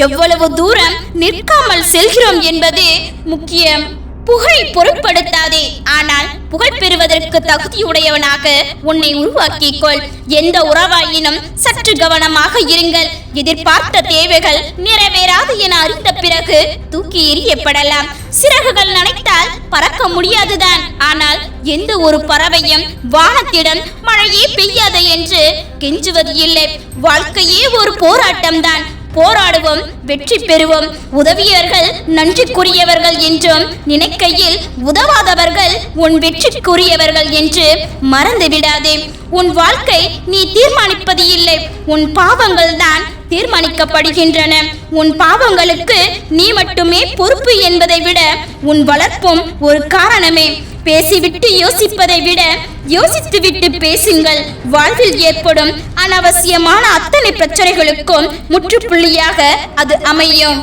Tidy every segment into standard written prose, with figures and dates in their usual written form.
எவ்வளவு தூரம் நிற்காமல் செல்கிறோம் என்பது முக்கியம். புகழை பொருட்படுத்தாதே, ஆனால் புகழ் பெறுவதற்கு தகுதியுடையவனாக உன்னை உருவாக்கிக்கொள். எந்த உறவாயினும் சற்று கவனமாக இருங்கள். எதிர்பார்த்த தேவைகள் நிறைவேறாது என அறிந்த பிறகு தூக்கி எறியப்படலாம். சிறகுகள் நனைத்தால் பறக்க முடியாதுதான், ஆனால் எந்த ஒரு பறவையும் வானத்திடம் மழையே பெய்யாது என்று கெஞ்சுவது இல்லை. வாழ்க்கையே ஒரு போராட்டம்தான். போராடுவோம், வெற்றி பெறுவோம். உதவியவர்கள் நன்றிக்குரியவர்கள் என்றும் நினைக்கையில் உதவாதவர்கள் உன் வெற்றிக்குரியவர்கள் என்று மறந்து விடாதே. உன் வாழ்க்கை நீ தீர்மானிப்பது இல்லை, உன் பாவங்கள் தான் தீர்மானிக்கப்படுகின்றன. உன் பாவங்களுக்கு நீ மட்டுமே பொறுப்பு என்பதை விட உன் வளர்ப்பும் ஒரு காரணமே. பேசிவிட்டு யோசிப்பதை விட யோசித்துவிட்டு பேசுங்கள். வாழ்வில் ஏற்படும் அனாவசியமான அத்தனை பிரச்சனைகளுக்கும் முற்றுப்புள்ளியாக அது அமையும்.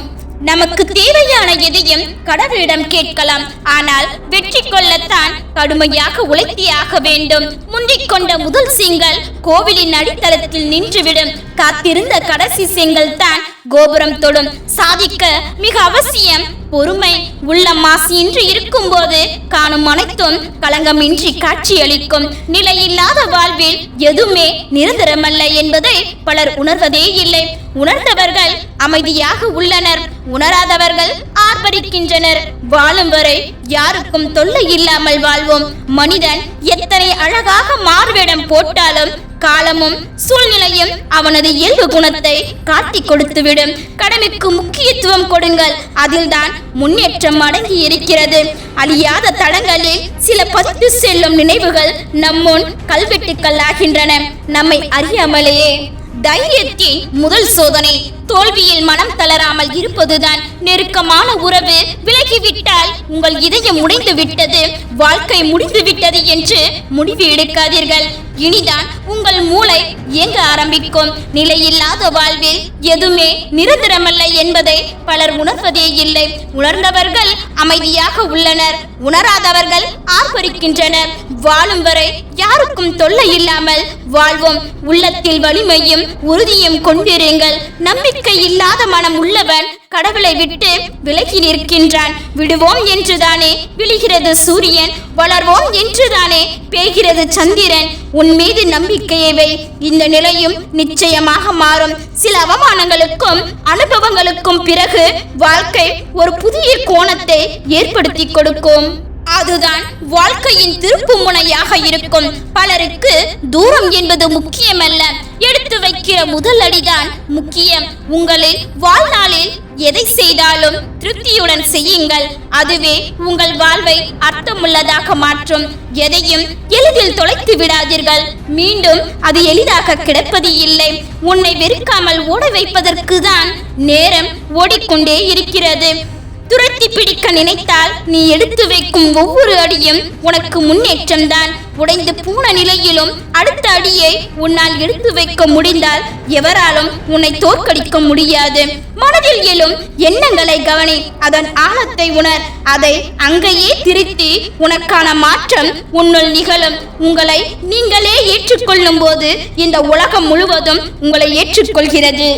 நமக்கு தேவையான எதையும் கடவுளிடம் கேட்கலாம், ஆனால் வெற்றி கொள்ளத்தான் கடுமையாக உழைத்தியாக வேண்டும். முந்திக் கொண்ட முதல் செங்கல் கோவிலின் அடித்தளத்தில் நின்றுவிடும். காத்திருந்த கடைசி செங்கல் தான் கோபுரம் தொடும். சாதிக்க மிக அவசியம் பொறுமை. உள்ள மாசியின்றி இருக்கும் போது காணும் அனைத்தும் களங்கமின்றி காட்சியளிக்கும். நிலையில்லாத வாழ்வில் எதுவுமே நிரந்தரமல்ல என்பதை பலர் உணர்வதே இல்லை. உணர்ந்தவர்கள் அமைதியாக உள்ளனர், உணராதவர்கள் ஆர்ப்பரிக்கின்றனர். வாழும் வரை யாருக்கும் தொல்லை இல்லாமல் வாழ்வோம். மனிதன் எத்தனை அழகாக மார்வேடம் போட்டாலும் காலமும் சூழ்நிலையும் அவனது இயல்பு குணத்தை காட்டி கொடுத்துவிடும். கடமைக்கு முக்கியத்துவம் கொடுங்கள், அதில்தான் முன்னேற்றம் அடங்கி இருக்கிறது. அழியாத தடங்களில் சில பத்து செல்லும் நினைவுகள் நம்முன் கல்வெட்டுக்கள் ஆகின்றன. நம்மை அறியாமலேயே தைரியத்தின் முதல் சோதனை தோல்வியில் மனம் தளராமல் இருப்பதுதான். நெருக்கமான உறவு விலகிவிட்டால் உங்கள் இதயம் உடைந்து விட்டது, வாழ்க்கை முடிந்து விட்டது என்று முடிவு எடுக்காதீர்கள். இனிதான் உங்கள் மூளை இயங்க ஆரம்பிக்கும். நிலையில்லாத வாழ்வில் எதுவுமே நிரந்தரமல்ல என்பதை பலர் உணர்வதே இல்லை. உணர்ந்தவர்கள் அமைதியாக உள்ளனர், உணராதவர்கள் ஆர்ப்பரிக்கின்றனர். வாழும் வரை யாருக்கும் தொல்லை இல்லாமல் வாழ்வோம். உள்ளத்தில் வலிமையும் உறுதியும் கொண்டிருங்கள். நம்பிக்கை இல்லாத மனம் உள்ளவன் கடவுளை விட்டு விலகி நிற்கின்றான். விடுவோம் என்றுதானே விழுகிறது சூரியன், வளர்வோம் என்றுதானே பெய்கிறது சந்திரன். உன் மீது நம்பிக்கையை வை, இந்த நிலையும் நிச்சயமாக மாறும். சில அவமானங்களுக்கும் அனுபவங்களுக்கும் பிறகு வாழ்க்கை ஒரு புதிய கோணத்தை ஏற்படுத்தி கொடுக்கும். அதுதான் வாழ்க்கையின் திருப்பு முனையாக இருக்கும். பலருக்கு தூரம் என்பது முக்கியமல்ல, எடுத்து வைக்கிற முதல் அடிதான் முக்கியம். உங்களில் வாழ்நாளில் எதை செய்தாலும் திருப்தியுடன் செய்யுங்கள், அதுவே உங்கள் வாழ்வை அர்த்தமுள்ளதாக மாற்றும். எதையும் எளிதில் தொலைத்து விடாதீர்கள், மீண்டும் அது எளிதாக கிடைப்பது இல்லை. உன்னை வெறுக்காமல் ஓட வைப்பதற்கு தான் நேரம் ஓடிக்கொண்டே இருக்கிறது. துரத்தி பிடிக்க நினைத்தால் நீ எடுத்து வைக்கும் ஒவ்வொரு அடியும் உனக்கு முன்னேற்றம் தான். உடைந்து போன நிலையிலும் அடுத்த அடியை உன்னால் எடுத்து வைக்க முடிந்தால் எவராலும் உன்னை தோற்கடிக்க முடியாது. மனதில் எழும் எண்ணங்களை கவனி, அதன் ஆழத்தை உணர். அதை அங்கேயே திருத்தி உனக்கான மாற்றம் உன்னுள் நிகழும். உங்களை நீங்களே ஏற்றுக்கொள்ளும் போது இந்த உலகம் முழுவதும் உங்களை ஏற்றுக்கொள்கிறது.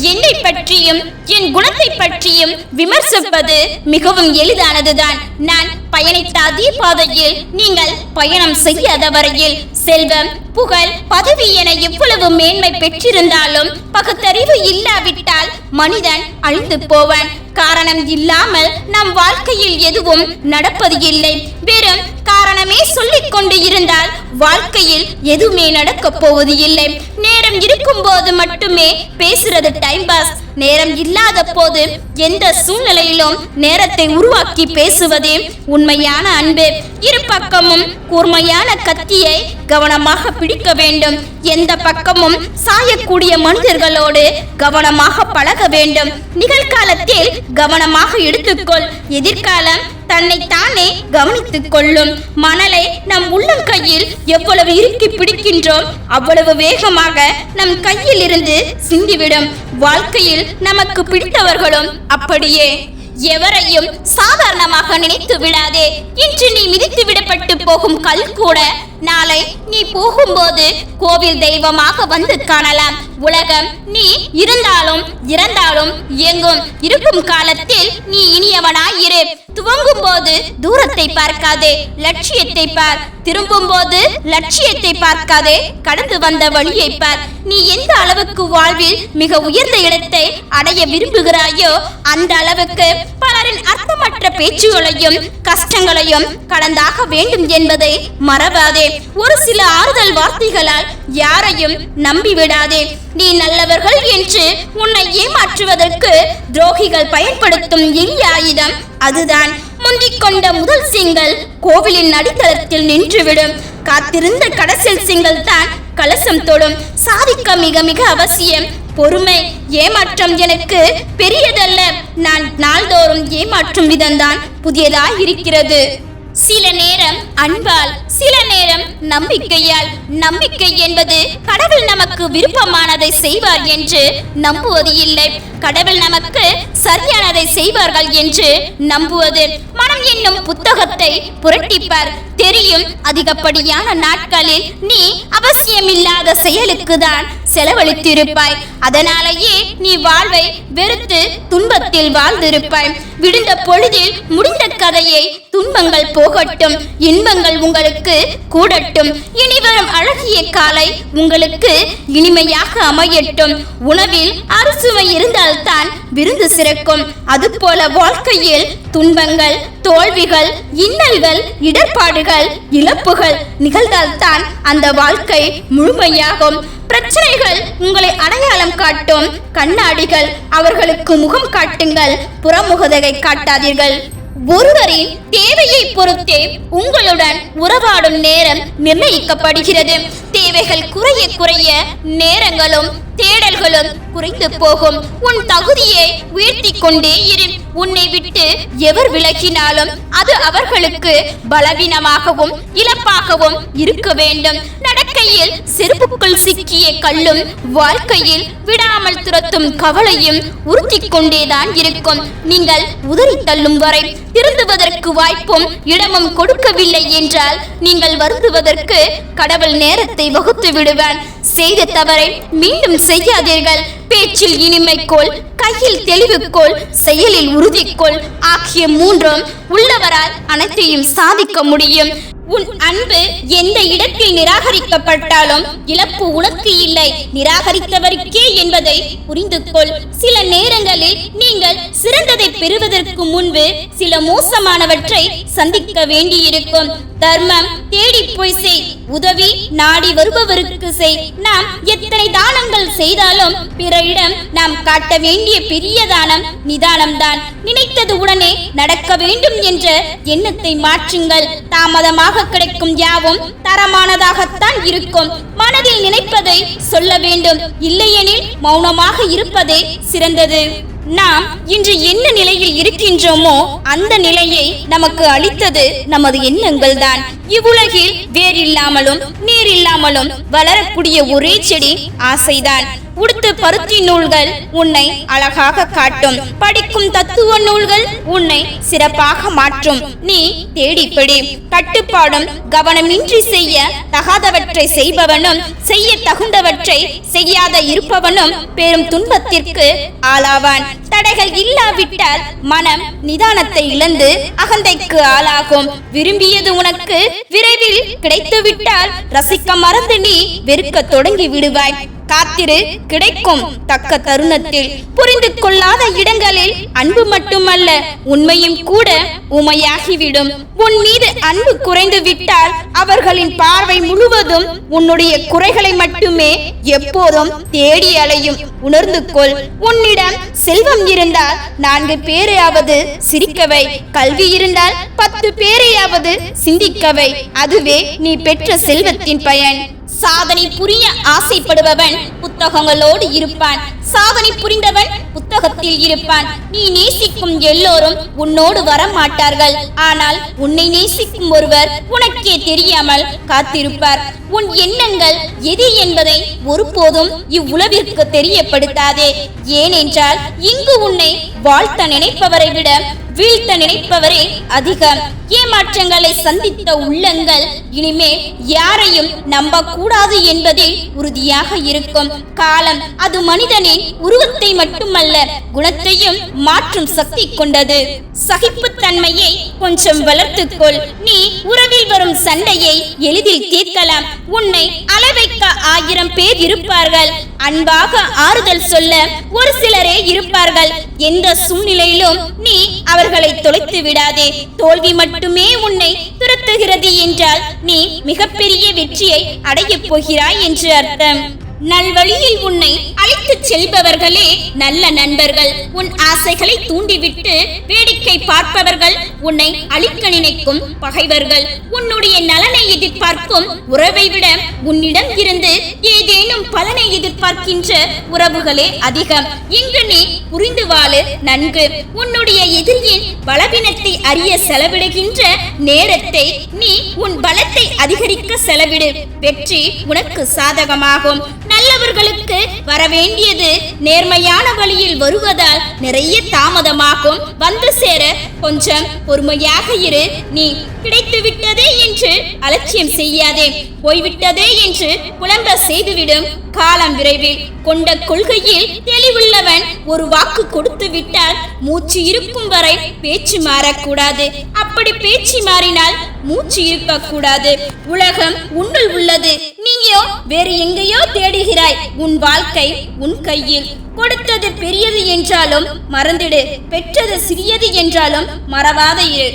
என்னை பற்றியும் என் குணத்தை பற்றியும் விமர்சிப்பது மிகவும் எளிதானதுதான். நான் பயணித்த அதே பாதையில் நீங்கள் பயணம் செய்யாத வரையில் செல்வம், புகழ், பதவி என எவ்வளவு மேன்மை பெற்றிருந்தாலும் பகுத்தறிவு இல்லாவிட்டால் மனிதன் அழிந்து போவான். காரணம் இல்லாமல் நம் வாழ்க்கையில் எதுவும் நடப்பது இல்லை. வெறும் காரணமே சொல்லிக் கொண்டு இருந்தால் வாழ்க்கையில் எதுவுமே நடக்கப் போவது இல்லை. நேரம் இருக்கும் போது மட்டுமே பேசுறது டைம் பாஸ். நேரம் இல்லாத போது எந்த சூழ்நிலையிலும் நேரத்தை உருவாக்கி பேசுவதே உண்மையான அன்பு. இரு பக்கமும் கூர்மையான கத்தியை கவனமாக பிடிக்க வேண்டும். எந்த பக்கமும் சாயக்கூடிய மனிதர்களோடு கவனமாக பழக வேண்டும். நிகழ்காலத்தில் கவனமாக எடுத்துக்கொள், எதிர்காலம் தன்னை தானே கவனித்துக் கொள்ளும். மணலை நம் உள்ளங்கையில் எவ்வளவு இறுக்கி பிடிக்கின்றோம் அவ்வளவு வேகமாக நம் கையில் இருந்து சிந்திவிடும். வாழ்க்கையில் நமக்கு பிடித்தவர்களும் அப்படியே. எவரையும் சாதாரணமாக நினைத்து விடாதே. இன்று நீ மிதித்து விடப்பட்டு போகும் கல் கூட நாளை நீ போகும்போது கோவில் தெய்வமாக வந்து காணலாம். உலகம் நீ இருந்தாலும் இறந்தாலும் எங்கும் இருக்கும் காலத்தில் நீ இனியவனாயிரு. துவங்கும் போது தூரத்தை பார்க்காதே, லட்சியத்தை பார். திரும்பும் போது லட்சியத்தை பார்க்காதே, கடந்து வந்த வழியை பார். நீ எந்த அளவுக்கு வாழ்வில் மிக உயர்ந்த இடத்தை அடைய விரும்புகிறாயோ அந்த அளவுக்கு பலரின் அர்த்தமற்ற பேச்சுகளையும் கஷ்டங்களையும் கடந்தாக வேண்டும் என்பதை மறவாதே. ஒரு சில ஆறுதல் வார்த்தைகளால் யாரையும் நம்பிவிடாதே. நீ நல்லவர்கள் என்று உன்னை ஏமாற்றுவதற்கு துரோகிகள் பயன்படுத்தும் எளிய ஆயுதம் அதுதான். முந்திக் கொண்ட முதல் சிங்கள் கோவிலின் அடித்தளத்தில் நின்றுவிடும். காத்திருந்த கடைசில் சிங்கள் தான் கலசம் தொடும். சாதிக்க மிக மிக அவசியம் பொறுமை. ஏமாற்றம் எனக்கு பெரியதல்ல, நான் நாள்தோறும் ஏமாற்றும் விதம்தான் புதியதாய் இருக்கிறது. சில நேரம் அன்பால், சில நேரம் நம்பிக்கையால். நம்பிக்கை என்பது கடவுள் நமக்கு விருப்பமானதை செய்வார் என்று நம்புவது இல்லை, கடவுள் நமக்கு சரியானதை செய்வார்கள் என்று நம்புவது. மனம் என்னும் புத்தகத்தை புரட்டிப்பார், தெரியும் அதிகப்படியான நாட்களில் நீ அவசியமில்லாத செயலுக்கு தான் செலவழித்திருப்பாய். அதனாலேயே நீ வாழ்வை வெறுத்து துன்பத்தில் வாழ்ந்திருப்பாய். விடுந்த பொழுதில் முடிந்த கதையை துன்பங்கள் போகட்டும், இன்பங்கள் உங்களுக்கு கூடட்டும். இனிவரும் அழகிய காலை உங்களுக்கு இனிமையாக அமையட்டும். உணவில் அறுசுவை இருந்தால்தான் விருந்து சிறக்கும். அதுபோல வாழ்க்கையில் துன்பங்கள், தோல்விகள், இன்னல்கள், இடர்பாடுகள், இழப்புகள் நிகழ்ந்தால்தான் அந்த வாழ்க்கை முழுமையாகும். பிரச்சனைகள் உங்களை அடையாளம் காட்டும் கண்ணாடிகள், அவர்களுக்கு முகம் காட்டுங்கள், புறமுகதை காட்டாதீர்கள். ஒருவரின் தேவையை பொறுத்தே உங்களுடன் உறவாடும் நேரம் நிர்ணயிக்கப்படுகிறது. தேவைகள் குறைய குறைய நேரங்களும் தேடல்களும் குறைந்து போகும். உன் தகுதியை உயர்த்தி கொண்டே இரு. உன்னை விட்டு எவர் விலகினாலும் அது அவர்களுக்கு பலவீனமாகவும் இழப்பாகவும் இருக்க வேண்டும். நடக்கையில் செருப்புக்குள் சிக்கிய கல்லும் வாழ்க்கையில் விடாமல் துரத்தும் கவலையும் உறுத்தி கொண்டேதான் இருக்கும். நீங்கள் உதறி தள்ளும் வரை திருந்துவதற்கு வாய்ப்பும் இடமும் கொடுக்கவில்லை என்றால் நீங்கள் வருந்துவதற்கு கடவுள் நேரத்தை வகுத்து விடுவான். செய்த தவறை மீண்டும் செய்யாதீர்கள். பேச்சில் இனிமைக்கோள், கையில் தெளிவுக்கோள், செயலில் உறுதிக்கோள் ஆகிய மூன்றும் உள்ளவரால் அனைத்தையும் சாதிக்க முடியும். உன் அன்பு எந்த இடத்தில் நிராகரிக்கப்பட்டாலும் இழப்பு உனக்கு இல்லை, நிராகரித்தவருக்கே என்பதை புரிந்து கொள். சில நேரங்களில் நீங்கள் சிறந்ததை பெறுவதற்கு முன்பு சில மோசமானவற்றை சந்திக்க வேண்டியிருக்கும். தர்மம் தேடி போய் செய், உதவி நாடி வருபவருக்கு செய். நாம் எத்தனை தானங்கள் செய்தாலும் பிறரிடம் நாம் காட்ட வேண்டிய பெரிய தானம் நிதானம்தான். நினைத்தது உடனே நடக்க வேண்டும் என்ற எண்ணத்தை மாற்றுங்கள். தாமதமாக கிடைக்கும் யாவும் தரமானதாகத்தான் இருக்கும். மனதில் நினைப்பதை சொல்ல வேண்டும், இல்லையெனில் மௌனமாக இருப்பதே சிறந்தது. நாம் இன்று என்ன நிலையில் இருக்கின்றோமோ அந்த நிலையை நமக்கு அளித்தது நமது எண்ணங்கள் தான். இவ்வுலகில் வேறில்லாமலும் நீரில்லாமலும் வளரக்கூடிய ஒரே செடி ஆசைதான். உடுத்த பருத்தி நூல்கள் உன்னை அழகாக காட்டும், படிக்கும் தத்துவ நூல்கள் உன்னை சிறப்பாக மாற்றும். நீ தேடிப்படி. கட்டுப்பாடும் கவனமின்றி செய்ய தகாதவற்றை செய்பவனும் செய்ய தகுந்தவற்றை செய்யாத இருப்பவனும் பெரும் துன்பத்திற்கு ஆளாவான். தடைகள் இல்லாவிட்டால் மனம் நிதானத்தை இழந்து அகந்தைக்கு ஆளாகும். விரும்பியது உனக்கு விரைவில் கிடைத்துவிட்டால் ரசிக்க மறந்து நீ வெறுக்க தொடங்கி விடுவாய். காத்திரு, கிடைக்கும் தக்க தருணத்தில். புரிந்து கொள்ளாத இடங்களில் அன்பு மட்டுமல்ல உண்மையும் கூட உமையாகிவிடும். உன் மீது அன்பு குறைந்து விட்டால் அவர்களின் பார்வை முழுவதும் உன்னுடைய குறைகளை மட்டுமே எப்போதும் தேடி அலையும். உணர்ந்து கொள். உன்னிடம் செல்வம் இருந்தால் 4 பேரையாவது சிரிக்கவை, கல்வி இருந்தால் 10 பேரையாவது சிந்திக்கவை. அதுவே நீ பெற்ற செல்வத்தின் பயன். சாதனை புரிய ஆசைப்படுபவன் புத்தகங்களோடு இருப்பான், சாதனை புரிந்தவன் புத்தகத்தில் இருப்பான். நீ நேசிக்கும் எல்லோரும் உன்னோடு வர மாட்டார்கள், ஆனால் உன்னை நேசிக்கும் ஒருவர் உனக்கே தெரியாமல் காத்திருப்பார். உன் எண்ணங்கள் எது என்பதை ஒருபோதும் இவ்வுலகிற்கு தெரியப்படுத்தாதே. ஏனென்றால் இங்கு உன்னை வாழ்த்த நினைப்பவரை விட வீழ்த்த நினைப்பவரே அதிகம். ஏமாற்றங்களை சந்தித்த உள்ளங்கள் இனிமேல் யாரையும் நம்பக்கூடாது என்பதில் உறுதியாக இருக்கும். காலம் அது மனிதனின் உருவத்தை மட்டுமல்ல, குணத்தையும் மாற்றும் சக்தி கொண்டது. சகிப்புத்தன்மையை கொஞ்சம் வளர்த்துக்கொள். நீ உறவில் வரும் சண்டையை எளிதில் தீர்க்கலாம். உன்னை அளவைக்க 1000 பேர் இருப்பார்கள். அன்பாக ஆறுதல் சொல்ல ஒரு சிலரே இருப்பார்கள். எந்த சூழ்நிலையிலும் நீ அவர்களை தொலைத்து விடாதே. தோல்வி மட்டுமே உன்னை துரத்துகிறது என்றால் நீ மிகப்பெரிய வெற்றியை அடையப் போகிறாய் என்று அர்த்தம். நல்வழியில் உன்னை அழைத்துச் செல்பவர்களே நல்ல நண்பர்கள். உன் ஆசைகளை தூண்டிவிட்டு வேடிக்கை பார்ப்பவர்கள் உன்னை அழிக்க நினைக்கும் பகைவர்கள். உன்னுடைய நலனை எதிர்பார்க்கும் உறவை விட உன்னிடம் இருந்து ஏதேனும் பலனை எதிர்பார்க்கின்ற உறவுகளே அதிகம். இங்கு நீ புரிந்து வாழு நன்கு. உன்னுடைய எதிரியின் பலவீனத்தை அறிய செலவிடுகின்ற நேரத்தை நீ உன் பலத்தை அதிகரிக்க செலவிடு. வெற்றி உனக்கு சாதகமாகும். நல்லவர்களுக்கு வரவேண்டியது நேர்மையான வழியில் வருவதால் நிறைய தாமதமாகும். வந்து சேர கொஞ்சம் பொறுமையாக இரு. நீ கிடைத்து விட்டதே என்று அலட்சியம் செய்யாதே. போய்விட்டதே என்று புலம்ப செய்துவிடும் காலம் விரைவில். கொண்ட கொள்கையில் தெளிவுள்ளவன் ஒரு வாக்கு கொடுத்து விட்டால் மூச்சு இருக்கும் வரை பேச்சு மாறக்கூடாது. அப்படி பேச்சு மாறினால் மூச்சு இருக்கக்கூடாது. உலகம் உன்னுள் உள்ளது. நீயோ வேறு எங்கேயோ தேடுகிறாய். உன் வாழ்க்கை உன் கையில். கொடுத்தது பெரியது என்றாலும் மறந்திடு. பெற்றது சிறியது என்றாலும் மறவாத இரு.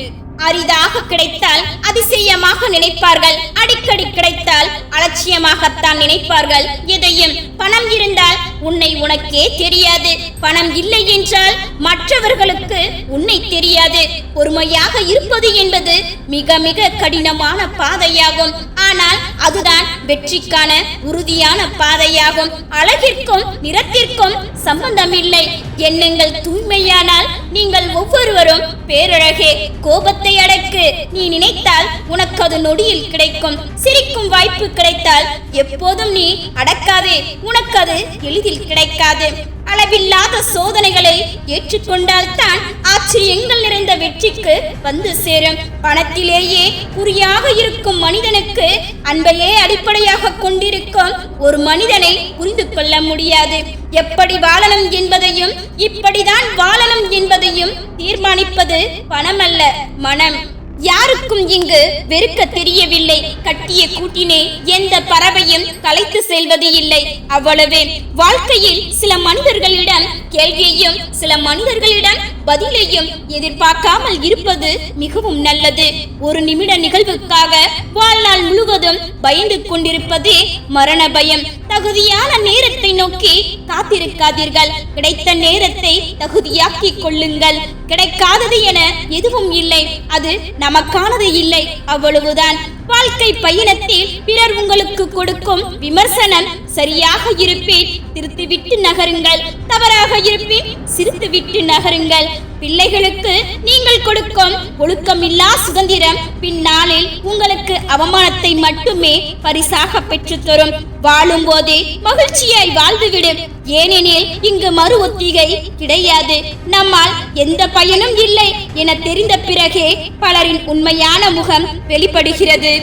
அரிதாக கிடைத்தால் அதிசயமாக நினைப்பார்கள். அடிக்கடி கிடைத்தால் அலட்சியமாகத்தான் நினைப்பார்கள். எதையும் பணம் இருந்தால் உன்னை உனக்கே தெரியாது. பணம் இல்லை என்றால் மற்றவர்களுக்கு உன்னை தெரியாது. பொறுமையாக இருப்பது என்பது மிக மிக கடினமான பாதையாகும். ஆனால் அதுதான் வெற்றிக்கான உறுதியான பாதையாகும். அழகிற்கும் நிறத்திற்கும் சம்பந்தமில்லை. எண்ணங்கள் தூய்மையானால் நீங்கள் ஒவ்வொருவரும் பேரழகே. கோபத்தை அடக்கு. நீ நினைத்தால் உனக்கு அது நொடியில் கிடைக்கும். சிரிக்கும் வாய்ப்பு கிடைத்தால் எப்போதும் நீ அடக்காதே. உனக்கு அது எளிதில் கிடைக்காது. அளவில்லாத சோதனைகளை ஏற்றுக்கொண்டால் தான் ஆச்சரியங்கள் நிறைந்த வெற்றிக்கு வந்து சேரும். பணத்திலேயே குறியாக இருக்கும் மனிதனுக்கு அன்பையே அடிப்படையாக கொண்டிருக்கும் ஒரு மனிதனை புரிந்து கொள்ள முடியாது. எப்படி வாழணும் என்பதையும் இப்படிதான் வாழணும் என்பதையும் தீர்மானிப்பது பணம் அல்ல, மனம். யாருக்கும் இங்கு வெறுக்க தெரியவில்லை. கட்டிய கூட்டினே எந்த பறவையும் கலைத்து செல்வது இல்லை. அவ்வளவே. வாழ்க்கையில் சில மனிதர்களிடம் கேள்வியையும் சில மனிதர்களிடம் பதிலையும் எதிர்பார்க்காமல் இருப்பது மிகவும் நல்லது. ஒரு நிமிட நிகழ்வுக்காக வாழ்நாள் முழுவதும் பயந்து கொண்டிருப்பதே மரண பயம். தகுதியான நேரத்தை நோக்கி காத்திருக்காதீர்கள். கிடைத்த நேரத்தை தகுதியாக்கிக் கொள்ளுங்கள். கிடைக்காதது என எதுவும் இல்லை. அது நமக்கானது இல்லை, அவ்வளவுதான். வாழ்க்கை பயணத்தில் பிறர் உங்களுக்கு கொடுக்கும் விமர்சனம் சரியாக இருப்பேன் திருத்திவிட்டு நகருங்கள். தவறாக இருப்பேன் சிரித்துவிட்டு நகருங்கள். பிள்ளைகளுக்கு நீங்கள் கொடுக்கும் ஒழுக்கமில்லா சுதந்திரம் பின்னாளில் உங்களுக்கு அவமானத்தை மட்டுமே பரிசாக பெற்றுத்தரும். வாழும் போதே மகிழ்ச்சியாய் வாழ்ந்துவிடு. ஏனெனில் இங்கு மறு ஒத்திகை கிடையாது. நம்மால் எந்த பயனும் இல்லை என தெரிந்த பிறகே பலரின் உண்மையான முகம் வெளிப்படுகிறது.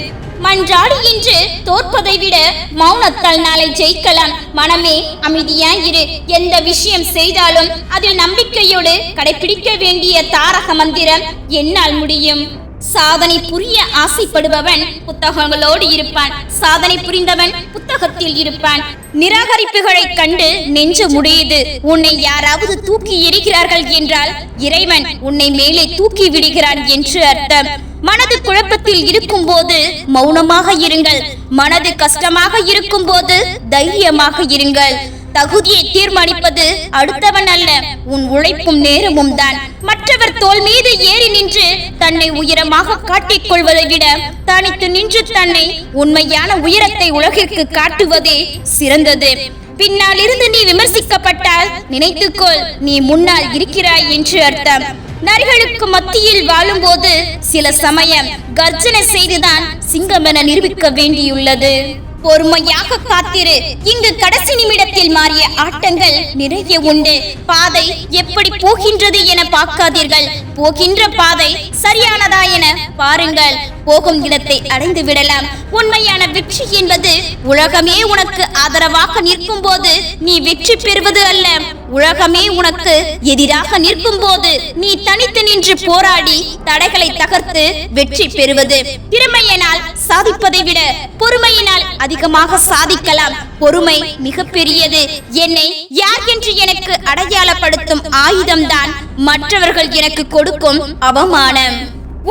மன்றாடு என்று தோற்பதை விட மௌனத்தால் நாளை ஜெயிக்கலாம். மனமே அமைதியாயிரு. எந்த விஷயம் செய்தாலும் அதில் நம்பிக்கையோடு கடைபிடிக்க வேண்டிய தாரக மந்திரம் என்னால் முடியும். சாதனை புரிய ஆசைப்படுபவன் புத்தகங்களோடு இருப்பான். சாதனை புரிந்தவன் புத்தகத்தில் இருப்பான். நிராகரிப்புகளை கண்டு நெஞ்சு முடியுது. உன்னை யாராவது தூக்கி எறிகிறார்கள் என்றால் இறைவன் உன்னை மேலே தூக்கி விடுகிறான் என்று அர்த்தம். மனது குழப்பத்தில் இருக்கும் போது மௌனமாக இருங்கள். மனது கஷ்டமாக இருக்கும் போது தைரியமாக இருங்கள். தகுதியை தீர்மானிப்பது அடுத்தவன் அல்ல, உன் உழைப்பும் நேரமும் தான். மற்றவர் தோள் மீது ஏறி நின்று தன்னை உயரமாக காட்டிக் கொள்வதை விட தனித்து நின்று தன்னை உண்மையான உயரத்தை உலகிற்கு காட்டுவதே சிறந்தது. பின்னால் இருந்து நீ விமர்சிக்கப்பட்டால் நினைத்துக்கொள், நீ முன்னால் இருக்கிறாய் என்று அர்த்தம். நரிகளுக்கு மத்தியில் வாழும்போது சில சமயம் கர்ஜனை செய்துதான் சிங்கம் என நிரூபிக்க வேண்டியுள்ளது. பொறுமையாக காத்திரு. இங்கு கடைசி நிமிடத்தில் மாறிய ஆட்டங்கள் நிறைய உண்டு. பாதை எப்படி போகின்றது என பார்க்காதீர்கள், போகின்ற பாதை சரியானதா என பாருங்கள். போகும் இடத்தை அடைந்து விடலாம். உண்மையான வெற்றி என்பது உலகமே உனக்கு ஆதரவாக நிற்கும் போது நீ வெற்றி பெறுவது அல்ல, உலகமே உனக்கு எதிராக நிற்கும் போது நீ தனித்து நின்று போராடி தடைகளை தகர்த்து வெற்றி பெறுவது. திறமையினால் சாதிப்பதை விட பொறுமையினால் அதிகமாக சாதிக்கலாம். பொறுமை மிக பெரியது. என்னை யார் என்று எனக்கு அடையாளப்படுத்தும் ஆயுதம்தான் மற்றவர்கள் எனக்கு கொடுக்கும் அவமானம்.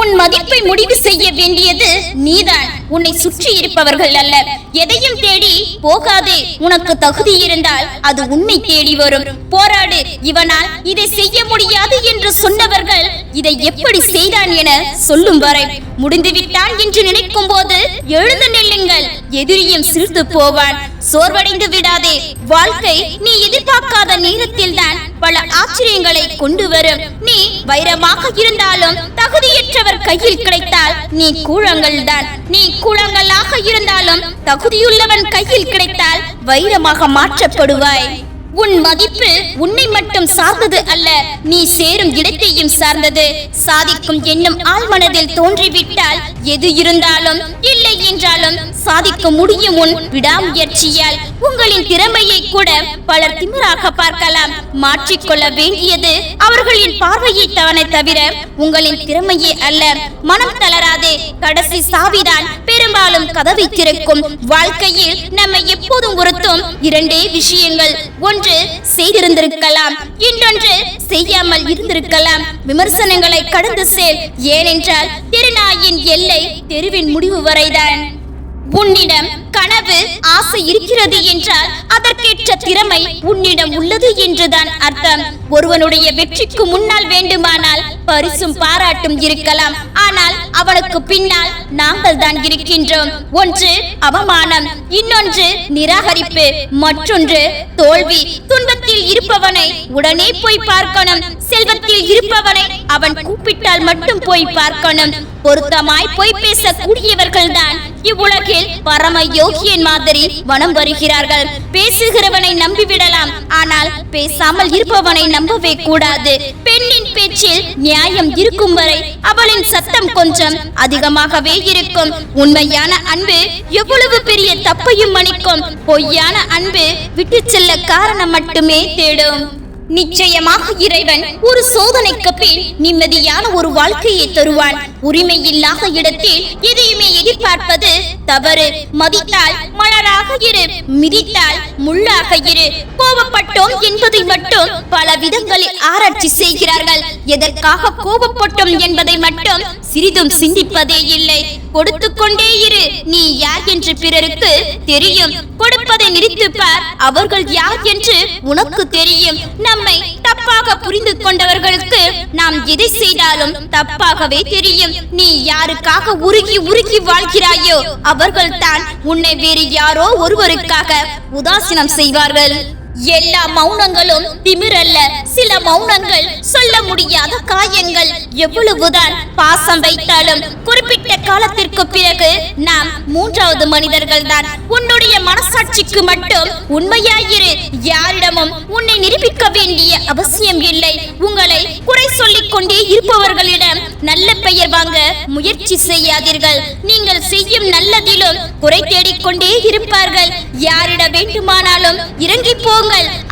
உன் மதிப்பை முடிவு செய்ய வேண்டியது நீதான், உன்னை சுற்றி இருப்பவர்கள் அல்ல. எதையும் தேடி போகாதே. உனக்கு தகுதி இருந்தால் அது உன்னை தேடி வரும். போராடு. இவனால் இதை செய்ய முடியாது என்று சொன்னவர்கள் இதை எப்படி செய்தான் என சொல்லும் வரை முடிந்துவிட்டான் என்று நினைக்கும் போது எழுந்து நில்லுங்கள். எதிரியும் சிரித்து போவான். சோர்வடைந்து விடாதே. வாழ்க்கை நீ எதிர்பார்க்காத நேரத்தில் தான் பல ஆச்சரியங்களை கொண்டு வரும். நீ வைரமாக இருந்தாலும் தகுதியற்றவர் கையில் கிடைத்தால் நீ கூழங்கள் தான். நீ கூழங்களாக இருந்தாலும் தகுதியுள்ளவன் கையில் கிடைத்தால் வைரமாக மாற்றப்படுவாய். உன் மதிப்பு உன்னை மட்டும் சார்ந்தது அல்ல, நீ சேரும் இடத்தையும் சார்ந்தது. சாதிக்கும் எண்ணம் ஆழ்மனதில் தோன்றிவிட்டால் எது இருந்தாலும் இல்லை என்றாலும் சாதிக்க முடியும் உன் விடாமுயற்சியால். உங்களின் திறமையை கூட பலர் திமிராக பார்க்கலாம். மாற்றிக்கொள்ள வேண்டியது அவர்களின் பார்வையை தானே தவிர உங்களின் திறமையே அல்ல. மனம் தளராதே. கடைசி சாவிதான் பெரும்பாலும் கதவை திறக்கும். வாழ்க்கையில் நம்மை எப்போதும் உறுத்தும் இரண்டே விஷயங்கள். ஒன்று செய்திருந்திருக்கலாம், இன்னொன்று செய்யாமல் இருந்திருக்கலாம். விமர்சனங்களை கடந்து செல். ஏனென்றால் திருநாயின் எல்லை தெருவின் முடிவு வரைதான். உன்னிடம் கனவு ஆசை இருக்கிறது என்றால் அதற்கேற்ற திறமை உன்னிடம் உள்ளது என்றுதான் அர்த்தம். ஒருவனுடைய வெற்றிக்கு முன்னால் வேண்டுமானால் பரிசும் பாராட்டும் இருக்கலாம், ஆனால் அவனுக்கு பின்னால் நாங்கள் தான் இருக்கின்றோம். ஒன்று அவமானம், இன்னொன்று நிராகரிப்பு, மற்றொன்று தோல்வி. துன்பத்தில் இருப்பவனை உடனே போய் பார்க்கணும். செல்வத்தில் இருப்பவனை அவன் கூப்பிட்டால் மட்டும் போய் பார்க்கணும். பொருத்தமாய் போய் பேசக்கூடியவர்கள் தான் இவ்வுலகில் பரம யோகியன் மாதிரி வனம் வருகிறார்கள். பேசுகிறவனை நம்பிவிடலாம், ஆனால் பேசாமல் இருப்பவனை நம்பவே கூடாது. பெண்ணின் பேச்சில் நியாயம் இருக்கும் வரை அவளின் சத்தம் கொஞ்சம் அதிகமாகவே இருக்கும். உண்மையான அன்பு எவ்வளவு பெரிய தப்பையும் மன்னிக்கும். பொய்யான அன்பு விட்டு செல்ல காரணம் மட்டுமே தேடும். நிச்சயமாக இறைவன் ஒரு சோதனைக்கு பின் நிம்மதியான ஒரு வாழ்க்கையை தருவான். உரிமை இல்லாத இடத்தில் எதையுமே எதிர்பார்ப்பது தவறு. மதித்தால் மலராக இரு, மிதித்தால் முள்ளாக இரு. கோபப்பட்டோம் என்பதை மட்டும் பல விதங்களில் ஆராய்ச்சி செய்கிறார்கள். எதற்காக கோபப்பட்டோம் என்பதை மட்டும் சிறிதும் சிந்திப்பதே இல்லை. கொடுத்து கொண்டே இரு. நீ யார் என்று பிறருக்கு தெரியும். கொடுப்பதை நிறுத்து பார். அவர்கள் யார் என்று உனக்கு தெரியும். நம்மை தப்பாக புரிந்து கொண்டவர்களுக்கு நாம் எதை செய்தாலும் தப்பாகவே தெரியும். நீ யாருக்காக உருகி உருகி வாழ்கிறாயோ அவர்கள் தான் உன்னை வேறு யாரோ ஒருவருக்காக உதாசீனம் செய்வார்கள். எல்லா மௌனங்களும் திமிரல்ல. சில மௌனங்கள் சொல்ல முடியாத காயங்கள். எவ்வளவுதான் பாசம் வைத்தாலும் குறிப்பிட்ட காலத்திற்கு பிறகு நாம் மூன்றாவது மனிதர்கள் தான். உன்னுடைய மனசாட்சிக்கு மட்டும் உண்மையாயிரு. யாரிடமும் உன்னை நிரூபிக்க வேண்டிய அவசியம் இல்லை. உங்களை குறை சொல்லிக் கொண்டே இருப்பவர்களிடம் நல்ல பெயர் வாங்க முயற்சி செய்யாதீர்கள். நீங்கள் செய்யும் நல்லதிலும் குறை தேடிக்கொண்டே இருப்பார்கள். யாரிட வேண்டுமானாலும் இறங்கி போங்க.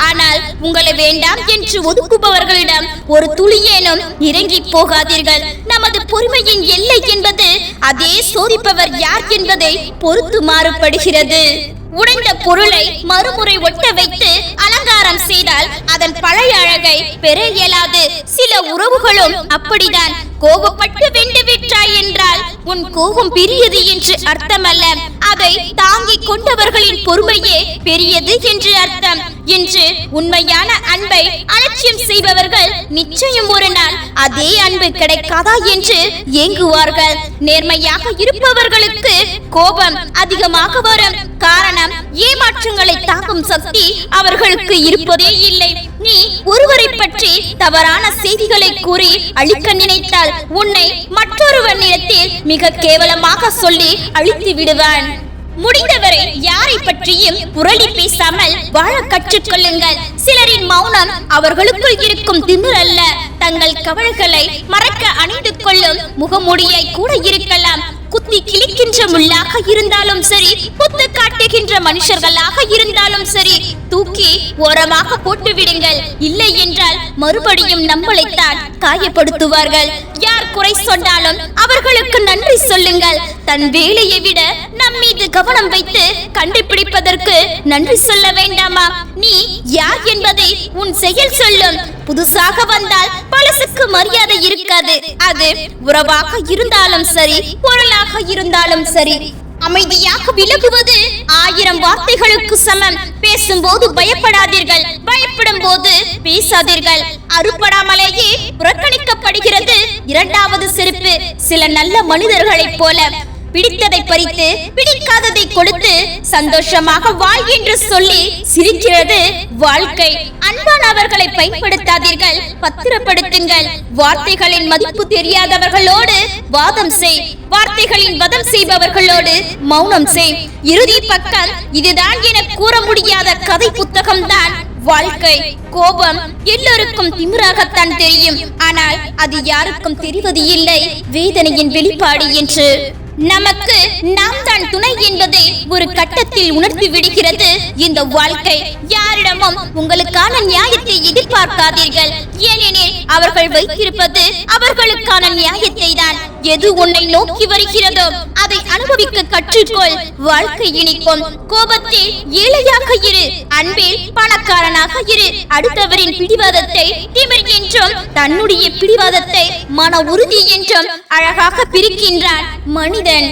ஆனால் உங்களை வேண்டாம் என்று ஒதுக்குபவர்களிடம் ஒரு துளியேனும் இறங்கி போகாதீர்கள். நமது பொறுமையின் எல்லை என்பது அதே சோதிப்பவர் யார் என்பதை பொறுத்து மாறுபடுகிறது. உடைந்த பொருளை மறுமுறை ஒட்ட வைத்து அலங்காரம் செய்தால் அதன் பழைய அழகை பெற இயலாது. சில உறவுகளும் அப்படிதான். கோபப்பட்டு வென்று விட்டாய் என்றால் உன் கோபம் பெரியது என்று அர்த்தம் அல்ல. அதை தாங்கிக் கொண்டவர்களின் பொறுமையே பெரியது என்று அர்த்தம். என்று உண்மையான அன்பை அலட்சியம் செய்பவர்கள் நிச்சயம் ஒரு நாள் அதே அன்பு கிடைக்காதா என்று ஏங்குவார்கள். நேர்மையாக இருப்பவர்களுக்கு கோபம் அதிகமாக வரும். காரணம், ஏமாற்றங்களை தாக்கும் சக்தி அவர்களுக்கு இருப்பதே இல்லை. நீ ஒருவரை பற்றி தவறான செய்திகளை கூறி அழிக்க நினைத்தால் உன்னை மற்றொருவனிடத்தில் மிக கேவலமாக சொல்லி அழித்து விடுவான். முடிந்தவரை யாரை பற்றியும் புரளி பேசாமல் வாழ கற்றுக்கொள்ளுங்கள். சிலரின் மௌனம் அவர்களுக்குள் இருக்கும் திமிர் அல்ல, தங்கள் கவலைகளை மறக்க அணிந்து கொள்ளும் முகமூடியை கூட இருக்கலாம். குத்தி கிழிக்கின்ற முள்ளாக இருந்தாலும் சரி, குத்து காட்டுகின்ற மனுஷர்களாக இருந்தாலும் சரி, தூக்கி ஓரமாக போட்டு விடுங்கள். இல்லை என்றால் மறுபடியும் நம்மளைத்தான் காயப்படுத்துவார்கள். யார் குறை சொன்னாலும் அவர்களுக்கு நன்றி சொல்லுங்கள். தன் வேலையை விட நம் மீது கவனம் வைத்து கண்டுபிடிப்பதற்கு நன்றி சொல்ல வேண்டாமா? நீ யார் என்பதை உன் செயல் சொல்லும். புதுசாக வந்தால் பழசுக்கு மரியாதை இருக்காது. அது உறவாக இருந்தாலும் சரி, பொருளாக இருந்தாலும் சரி. அமைதியாக விலகுவது 1000 வார்த்தைகளுக்கு சமம். பேசும்போது பயப்படாதீர்கள், பயப்படும் போது பேசாதீர்கள். அறுபடாமலேயே புறக்கணிக்கப்படுகிறது 2வது செருப்பு. சில நல்ல மனிதர்களைப் போல பிடித்ததை பறித்து பிடிக்காததை கொடுத்து சந்தோஷமாக வாழ் என்று சொல்லி சிரிக்கிறது வாழ்க்கை. அன்பானவர்களை பயன்படுத்தாதீர்கள், பத்திரப்படுத்துங்கள். வார்த்தைகளின் மதிப்பு தெரியாதவர்களோடு வாதம் செய், வார்த்தைகளின் வதம் செய்பவர்களோடு மௌனம் செய். இறுதி பக்கம் இதுதான் என கூற முடியாத கதை புத்தகம்தான் வாழ்க்கை. கோபம் எல்லோருக்கும் திமிராகத்தான் தெரியும், ஆனால் அது யாருக்கும் தெரிவது இல்லை வேதனையின் வெளிப்பாடு என்று. நமக்கு நாம் தான் துணை என்பதை ஒரு கட்டத்தில் உணர்த்தி விடுகிறது இந்த வாழ்க்கை. யாரிடமும் உங்களுக்கான நியாயத்தை எதிர்பார்க்காதீர்கள், ஏனெனில் அவர்கள் வைத்திருப்பது அவர்களுக்கான நியாயத்தை தான். எது உன்னை நோக்கி வருகிறதோ அதை அனுபவிக்க கற்றுக்கொள். வாழ்க்கை இனிக்கும். கோபத்தில் ஏழையாக இரு, அன்பில் பணக்காரனாக இரு. அடுத்தவரின் பிடிவாதத்தை திமிர் என்றும், தன்னுடைய பிடிவாதத்தை மன உறுதி என்றும் அழகாக பிரிக்கின்றான் மனிதன்.